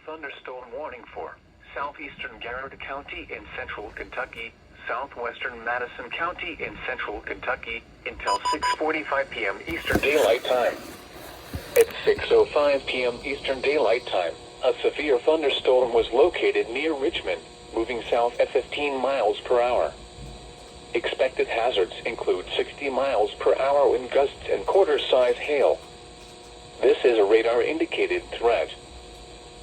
thunderstorm warning for Southeastern Garrard County in central Kentucky, Southwestern Madison County in central Kentucky, until 6:45 p.m. Eastern Daylight Time. At 6:05 p.m. Eastern Daylight Time, a severe thunderstorm was located near Richmond, moving south at 15 miles per hour. Expected hazards include 60 miles per hour wind gusts and quarter-size hail. This is a radar-indicated threat.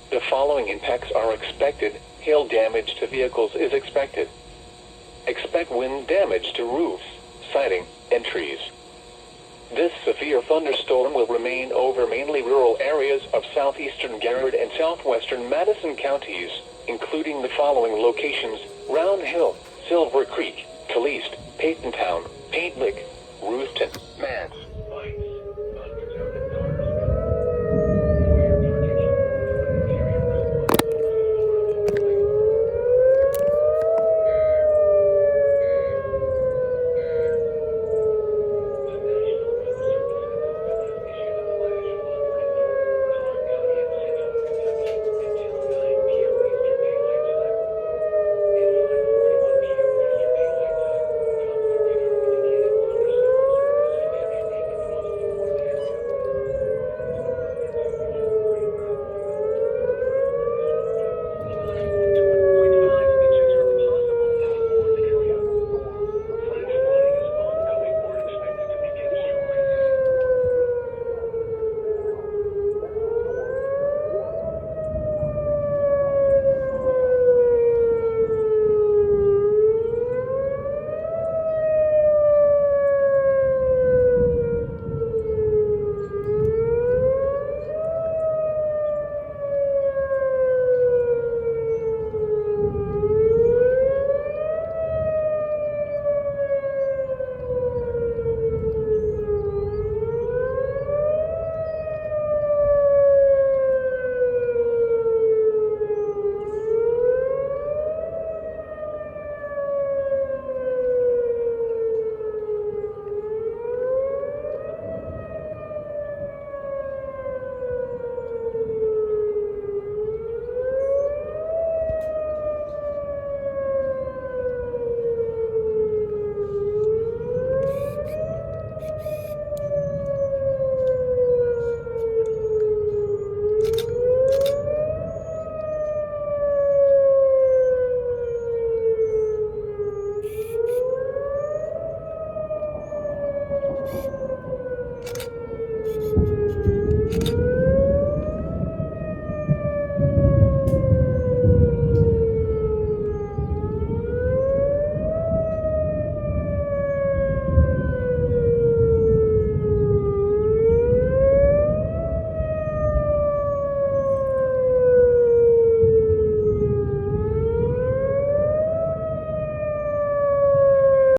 The following impacts are expected. Hail damage to vehicles is expected. Expect wind damage to roofs, siding, and trees. This severe thunderstorm will remain over mainly rural areas of southeastern Garrard and southwestern Madison counties, including the following locations: Round Hill, Silver